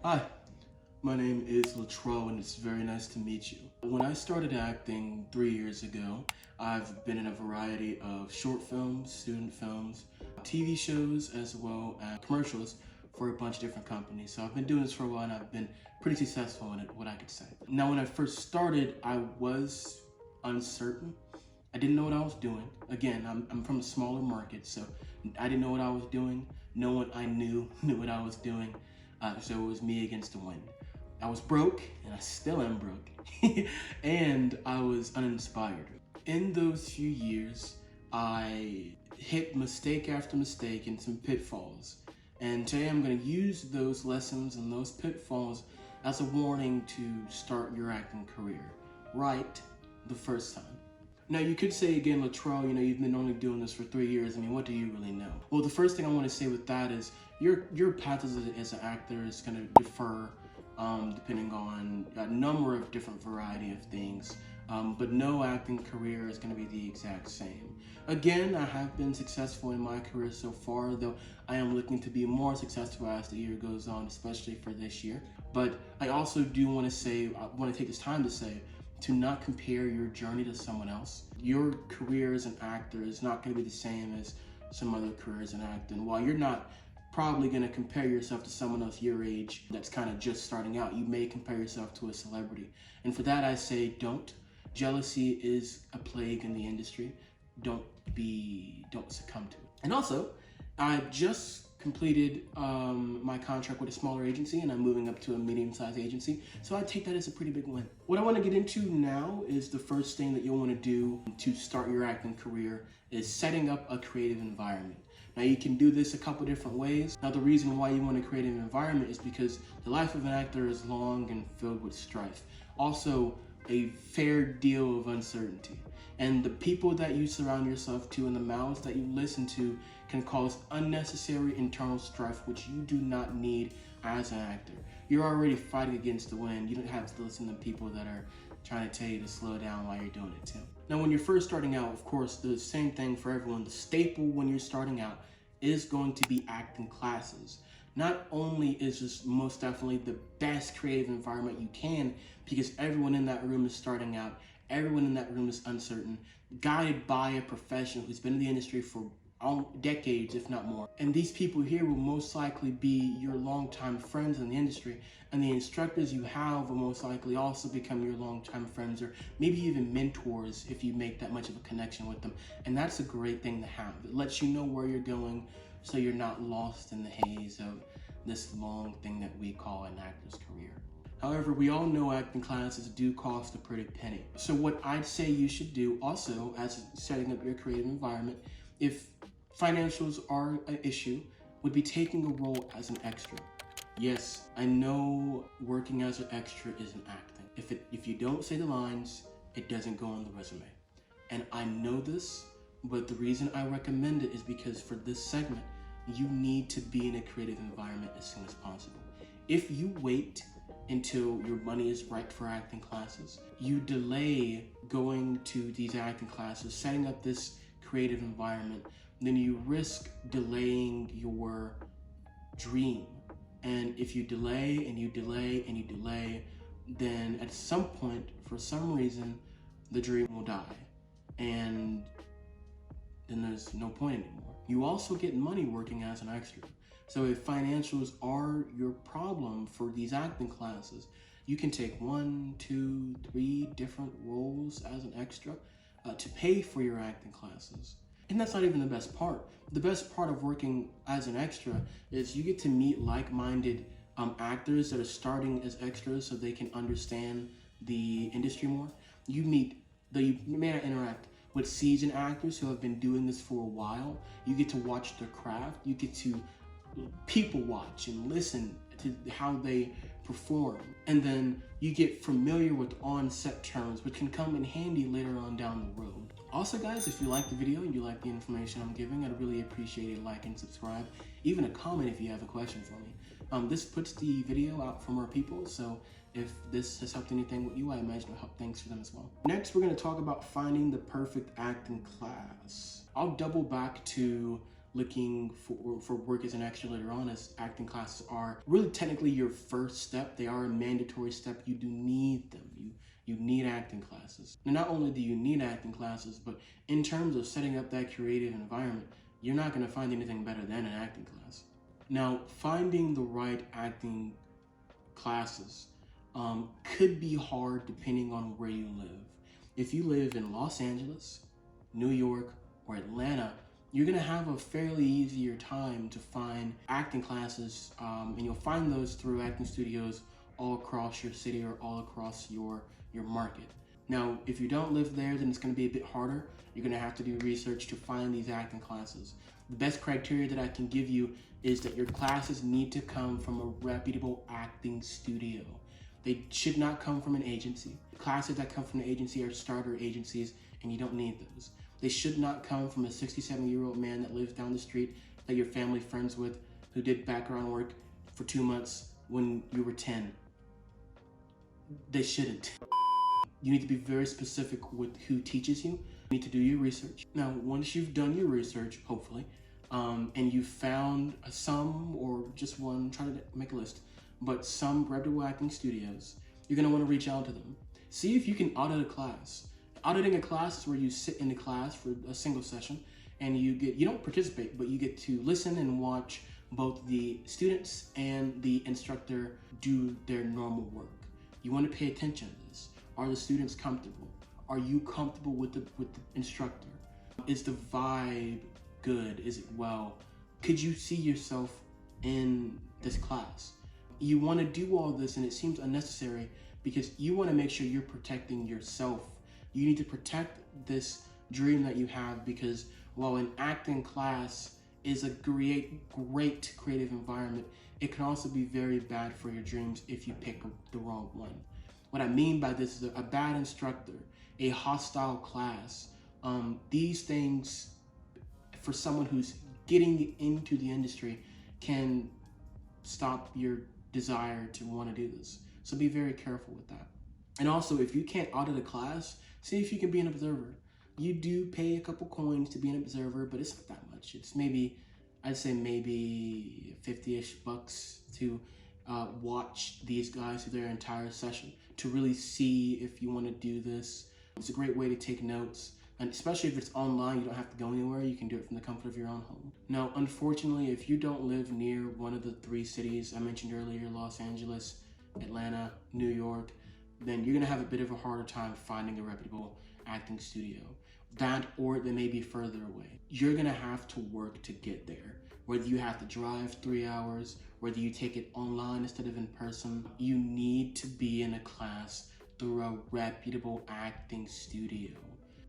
Hi, my name is Latrell and it's very nice to meet you. When I started acting 3 years ago, I've been in a variety of short films, student films, TV shows, as well as commercials for a bunch of different companies. So I've been doing this for a while and I've been pretty successful in it, what I could say. Now, when I first started, I was uncertain. I didn't know what I was doing. Again, I'm from a smaller market, so I didn't know what I was doing. No one I knew knew what I was doing. So it was me against the wind. I was broke, and I still am broke, and I was uninspired. In those few years, I hit mistake after mistake and some pitfalls. And today I'm going to use those lessons and those pitfalls as a warning to start your acting career right the first time. Now, you could say again, Latrell, you've been only doing this for 3 years. I mean, what do you really know? Well, the first thing I want to say with that is your path as an actor is going to differ depending on a number of different variety of things. But no acting career is going to be the exact same. Again, I have been successful in my career so far, though I am looking to be more successful as the year goes on, especially for this year. But I also do want to take this time to say, to not compare your journey to someone else. Your career as an actor is not going to be the same as some other careers in acting. While you're not probably going to compare yourself to someone else your age that's kind of just starting out, you may compare yourself to a celebrity. And for that, I say don't. Jealousy is a plague in the industry. Don't succumb to it. And also, I just completed my contract with a smaller agency and I'm moving up to a medium-sized agency. So I take that as a pretty big win. What I want to get into now is the first thing that you'll want to do to start your acting career is setting up a creative environment. Now, you can do this a couple different ways. Now, the reason why you want a creative environment is because the life of an actor is long and filled with strife. Also, a fair deal of uncertainty. And the people that you surround yourself to and the mouths that you listen to can cause unnecessary internal strife, which you do not need as an actor. You're already fighting against the wind. You don't have to listen to people that are trying to tell you to slow down while you're doing it too. Now, when you're first starting out, of course, the same thing for everyone. The staple when you're starting out is going to be acting classes. Not only is this most definitely the best creative environment you can, because everyone in that room is starting out, everyone in that room is uncertain, guided by a professional who's been in the industry for decades, if not more. And these people here will most likely be your longtime friends in the industry, and the instructors you have will most likely also become your longtime friends, or maybe even mentors if you make that much of a connection with them. And that's a great thing to have. It lets you know where you're going, so you're not lost in the haze of this long thing that we call an actor's career. However, we all know acting classes do cost a pretty penny. So what I'd say you should do also as setting up your creative environment, if financials are an issue, would be taking a role as an extra. Yes, I know working as an extra isn't acting. If you don't say the lines, it doesn't go on the resume. And I know this, but the reason I recommend it is because for this segment, you need to be in a creative environment as soon as possible. If you wait until your money is right for acting classes, you delay going to these acting classes, setting up this creative environment, then you risk delaying your dream. And if you delay and you delay and you delay, then at some point, for some reason, the dream will die. And then there's no point anymore. You also get money working as an extra. So if financials are your problem for these acting classes, you can take 1, 2, 3 different roles as an extra to pay for your acting classes. And that's not even the best part. The best part of working as an extra is you get to meet like-minded actors that are starting as extras so they can understand the industry more. You may not interact with seasoned actors who have been doing this for a while. You get to watch their craft. You get to people watch and listen to how they perform. And then you get familiar with on-set terms, which can come in handy later on down the road. Also, guys, if you like the video and you like the information I'm giving, I'd really appreciate a like and subscribe, even a comment if you have a question for me. This puts the video out for more people, so if this has helped anything with you, I imagine it'll help things for them as well. Next, we're going to talk about finding the perfect acting class. I'll double back to looking for work as an extra later on, as acting classes are really technically your first step. They are a mandatory step. You do need them. You need acting classes. And not only do you need acting classes, but in terms of setting up that creative environment, you're not going to find anything better than an acting class. Now, finding the right acting classes could be hard depending on where you live. If you live in Los Angeles, New York, or Atlanta, you're gonna have a fairly easier time to find acting classes, and you'll find those through acting studios all across your city or all across your market. Now, if you don't live there, then it's gonna be a bit harder. You're gonna have to do research to find these acting classes. The best criteria that I can give you is that your classes need to come from a reputable acting studio. They should not come from an agency. Classes that come from an agency are starter agencies, and you don't need those. They should not come from a 67-year-old man that lives down the street that you're family friends with, who did background work for 2 months when you were 10. They shouldn't. You need to be very specific with who teaches you. You need to do your research. Now, once you've done your research, hopefully, and you've found some or just one, try to make a list, but some reputable acting studios, you're gonna wanna reach out to them. See if you can audit a class. Auditing a class is where you sit in the class for a single session and you don't participate, but you get to listen and watch both the students and the instructor do their normal work. You want to pay attention to this. Are the students comfortable? Are you comfortable with the instructor? Is the vibe good? Is it well? Could you see yourself in this class? You want to do all this, and it seems unnecessary because you want to make sure you're protecting yourself. You need to protect this dream that you have, because while an acting class is a great creative environment, it can also be very bad for your dreams if you pick the wrong one. What I mean by this is a bad instructor, a hostile class. These things, for someone who's getting into the industry, can stop your desire to want to do this. So be very careful with that. And also, if you can't audit a class, see if you can be an observer. You do pay a couple coins to be an observer, but it's not that much. It's maybe, I'd say maybe 50-ish bucks to watch these guys through their entire session, to really see if you want to do this. It's a great way to take notes. And especially if it's online, you don't have to go anywhere. You can do it from the comfort of your own home. Now, unfortunately, if you don't live near one of the 3 cities I mentioned earlier, Los Angeles, Atlanta, New York, then you're gonna have a bit of a harder time finding a reputable acting studio. That, or they may be further away. You're gonna have to work to get there. Whether you have to drive 3 hours, whether you take it online instead of in person, you need to be in a class through a reputable acting studio.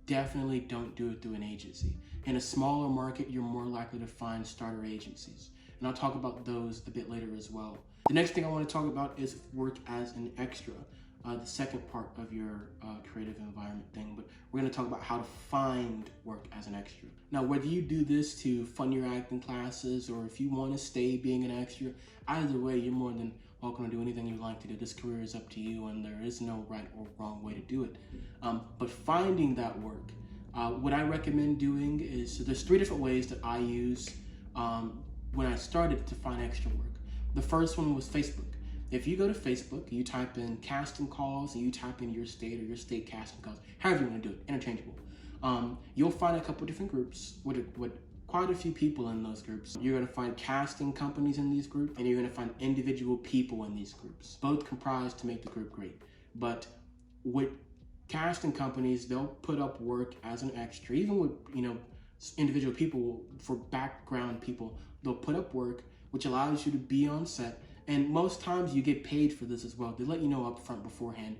Definitely don't do it through an agency. In a smaller market, you're more likely to find starter agencies. And I'll talk about those a bit later as well. The next thing I want to talk about is work as an extra. The second part of your creative environment thing, but we're going to talk about how to find work as an extra. Now, whether you do this to fund your acting classes or if you want to stay being an extra, either way, you're more than welcome to do anything you like to do. This career is up to you, and there is no right or wrong way to do it. But finding that work, what I recommend doing is, so there's 3 different ways that I use when I started to find extra work. The first one was Facebook. If you go to Facebook, you type in casting calls, and you type in your state or your state casting calls, however you want to do it, interchangeable. You'll find a couple different groups with quite a few people in those groups. You're going to find casting companies in these groups, and you're going to find individual people in these groups, both comprised to make the group great. But with casting companies, they'll put up work as an extra. Even with individual people, for background people, they'll put up work which allows you to be on set. And most times you get paid for this as well. They let you know up front beforehand.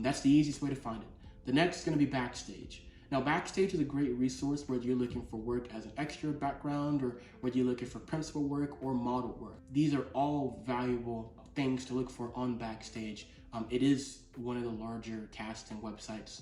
That's the easiest way to find it. The next is going to be Backstage. Now, Backstage is a great resource whether you're looking for work as an extra background or whether you're looking for principal work or model work. These are all valuable things to look for on Backstage. It is one of the larger casting websites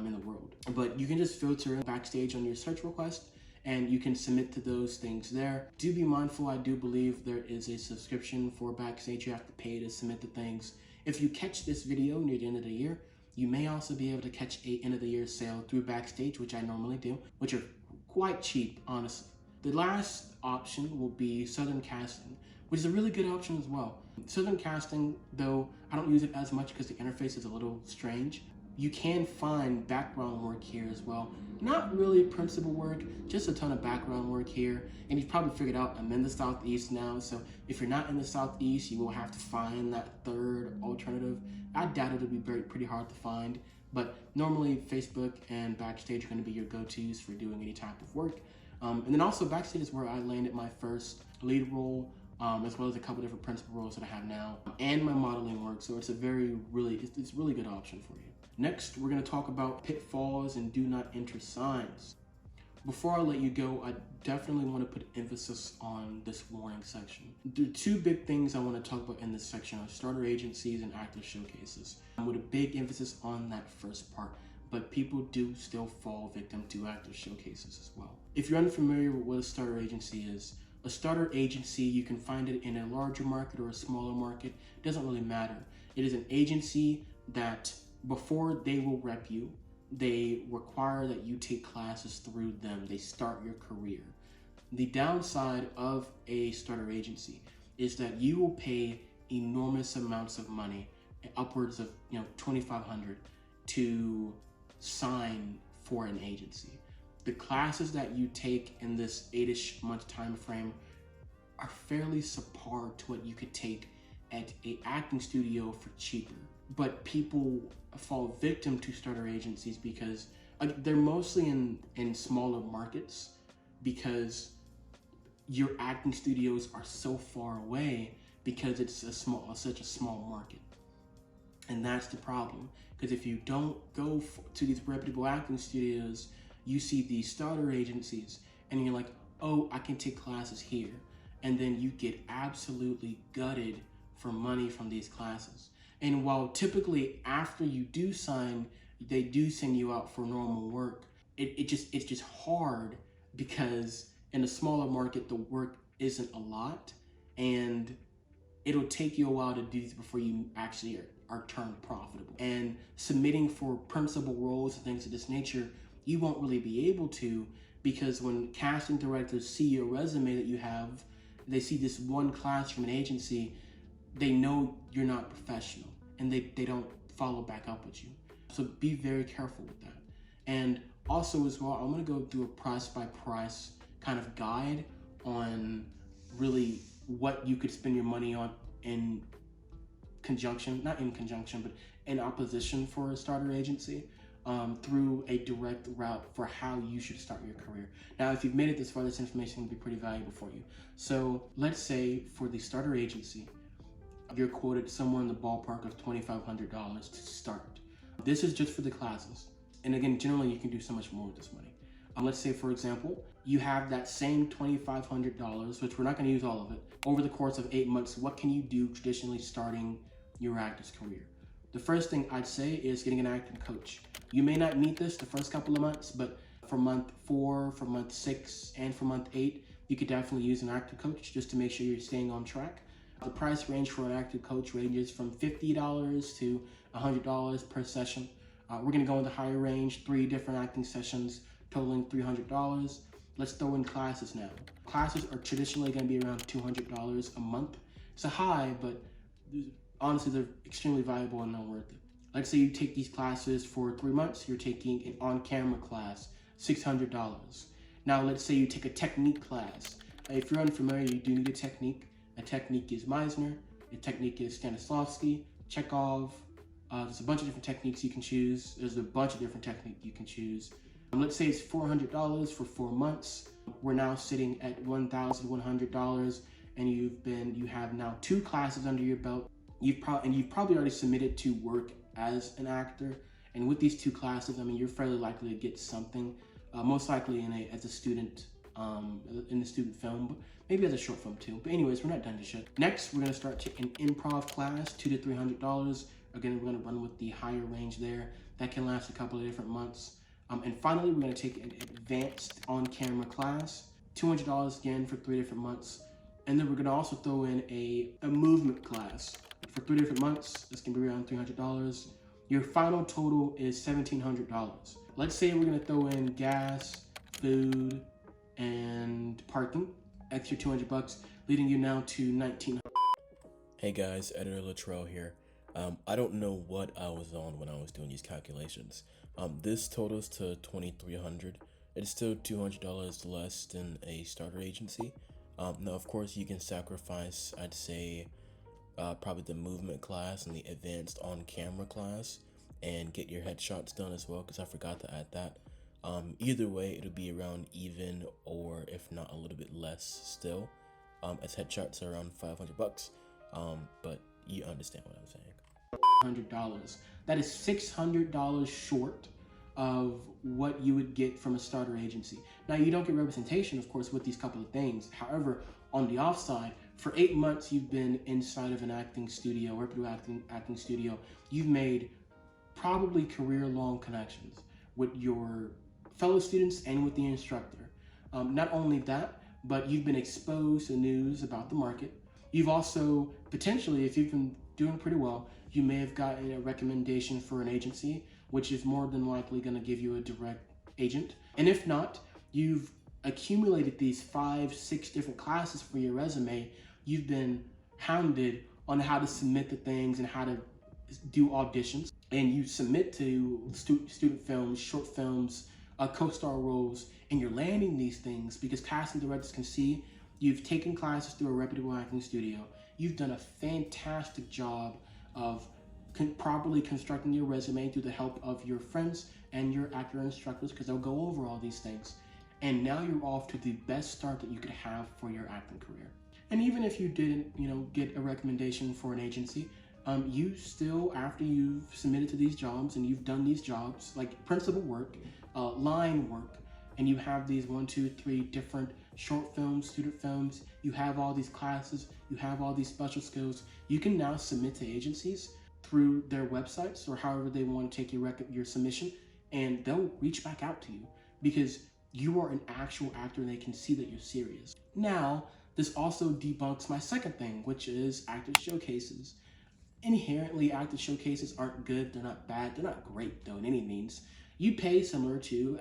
in the world. But you can just filter Backstage on your search request, and you can submit to those things there. Do be mindful, I do believe there is a subscription for Backstage. You have to pay to submit to things. If you catch this video near the end of the year, you may also be able to catch a end of the year sale through Backstage, which I normally do, which are quite cheap, honestly. The last option will be Southern Casting, which is a really good option as well. Southern Casting, though I don't use it as much because the interface is a little strange, you can find background work here as well. Not really principal work, just a ton of background work here. And you've probably figured out I'm in the Southeast now, so if you're not in the Southeast, you will have to find that third alternative. I doubt it'll be pretty hard to find, but normally Facebook and Backstage are going to be your go-tos for doing any type of work. And then also Backstage is where I landed my first lead role, as well as a couple different principal roles that I have now, and my modeling work. So it's a it's a really good option for you. Next, we're going to talk about pitfalls and do not enter signs. Before I let you go, I definitely want to put emphasis on this warning section. The two big things I want to talk about in this section are starter agencies and actor showcases, with a big emphasis on that first part. But people do still fall victim to actor showcases as well. If you're unfamiliar with what a starter agency is, a starter agency, you can find it in a larger market or a smaller market. It doesn't really matter. It is an agency that before they will rep you, they require that you take classes through them. They start your career. The downside of a starter agency is that you will pay enormous amounts of money, upwards of $2,500, to sign for an agency. The classes that you take in this 8-ish month time frame are fairly subpar to what you could take at an acting studio for cheaper. But people fall victim to starter agencies because they're mostly in smaller markets, because your acting studios are so far away because it's such a small market. And that's the problem, because if you don't go to these reputable acting studios, you see these starter agencies and you're like, oh, I can take classes here. And then you get absolutely gutted for money from these classes. And while typically after you do sign, they do send you out for normal work, it's just hard because in a smaller market, the work isn't a lot, and it'll take you a while to do this before you actually are turned profitable. And submitting for principal roles and things of this nature, you won't really be able to, because when casting directors see your resume that you have, they see this one class from an agency, they know you're not professional, and they don't follow back up with you. So be very careful with that. And also as well, I'm gonna go do a price by price kind of guide on really what you could spend your money on in conjunction, not in conjunction, but in opposition for a starter agency, through a direct route for how you should start your career. Now, if you've made it this far, this information will be pretty valuable for you. So let's say for the starter agency, you're quoted somewhere in the ballpark of $2,500 to start. This is just for the classes. And again, generally you can do so much more with this money. Let's say, for example, you have that same $2,500, which we're not going to use all of it, over the course of 8 months. What can you do traditionally starting your actor's career? The first thing I'd say is getting an acting coach. You may not need this the first couple of months, but for month 4, for month 6, and for month 8, you could definitely use an acting coach just to make sure you're staying on track. The price range for an acting coach ranges from $50 to $100 per session. We're gonna go in the higher range, 3 different acting sessions totaling $300. Let's throw in classes now. Classes are traditionally gonna be around $200 a month. It's a high, but honestly, they're extremely valuable and not worth it. Let's say you take these classes for 3 months, you're taking an on-camera class, $600. Now, let's say you take a technique class. If you're unfamiliar, you do need a technique. A technique is Meisner, a technique is Stanislavski, Chekhov. There's a bunch of different techniques you can choose. Let's say it's $400 for 4 months. We're now sitting at $1,100, and you have now 2 classes under your belt. You've probably already submitted to work as an actor, and with these 2 classes, I mean, you're fairly likely to get something, most likely as a student in the student film, but maybe as a short film too. But anyways, we're not done just yet. Next, we're gonna start an improv class, $200 to $300. Again, we're gonna run with the higher range there. That can last a couple of different months. And finally, we're gonna take an advanced on-camera class, $200 again for 3 different months. And then we're gonna also throw in a movement class for 3 different months. This can be around $300. Your final total is $1,700. Let's say we're gonna throw in gas, food, and parking, extra $200, leading you now to $1,900. Hey guys, Editor Latrell here. I don't know what I was on when I was doing these calculations. This totals to $2,300. It's still $200 less than a starter agency. Now, of course, you can sacrifice, I'd say, probably the movement class and the advanced on-camera class, and get your headshots done as well, because I forgot to add that. Either way, it'll be around even, or if not a little bit less still, as headshots are around $500. But you understand what I'm saying. $100. That is $600 short of what you would get from a starter agency. Now, you don't get representation, of course, with these couple of things. However, on the offside, for 8 months you've been inside of an acting studio, reputable acting studio. You've made probably career-long connections with your fellow students and with the instructor. Not only that, but you've been exposed to news about the market. You've also, potentially, if you've been doing pretty well, you may have gotten a recommendation for an agency, which is more than likely going to give you a direct agent. And if not, you've accumulated these 5-6 different classes for your resume. You've been hounded on how to submit the things and how to do auditions. And you submit to student films, short films, co-star roles, and you're landing these things because casting directors can see you've taken classes through a reputable acting studio. You've done a fantastic job of properly constructing your resume through the help of your friends and your actor instructors, because they'll go over all these things. And now you're off to the best start that you could have for your acting career. And even if you didn't, get a recommendation for an agency, you still, after you've submitted to these jobs and you've done these jobs, like principal work, line work, and you have these 1, 2, 3 different short films, student films, you have all these classes, you have all these special skills, you can now submit to agencies through their websites or however they want to take your submission, and they'll reach back out to you because you are an actual actor and they can see that you're serious. Now, this also debunks my second thing, which is actor showcases. Inherently, actor showcases aren't good, they're not bad, they're not great though in any means. You pay similar to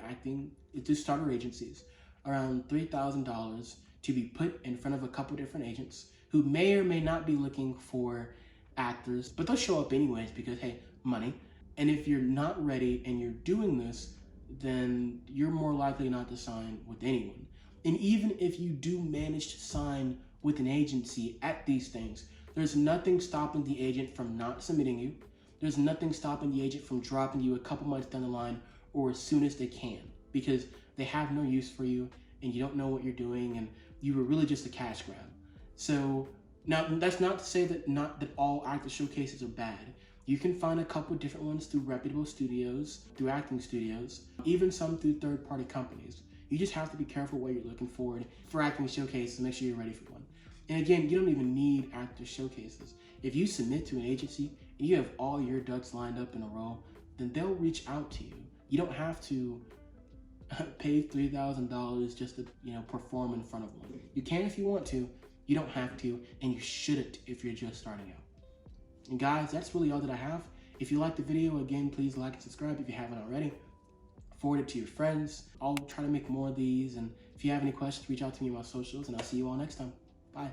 starter agencies, around $3,000 to be put in front of a couple different agents who may or may not be looking for actors, but they'll show up anyways because, hey, money. And if you're not ready and you're doing this, then you're more likely not to sign with anyone. And even if you do manage to sign with an agency at these things, there's nothing stopping the agent from not submitting you. There's nothing stopping the agent from dropping you a couple months down the line or as soon as they can, because they have no use for you and you don't know what you're doing and you were really just a cash grab. So now, that's not to say that all actor showcases are bad. You can find a couple different ones through reputable studios, through acting studios, even some through third-party companies. You just have to be careful what you're looking for acting showcases. Make sure you're ready for one. And again, you don't even need actor showcases. If you submit to an agency and you have all your ducks lined up in a row, then they'll reach out to you. You don't have to pay $3,000 just to perform in front of one. You can if you want to. You don't have to, and you shouldn't if you're just starting out. And guys, that's really all that I have. If you liked the video, again, please like and subscribe if you haven't already. Forward it to your friends. I'll try to make more of these, and if you have any questions, reach out to me on my socials, and I'll see you all next time. Bye.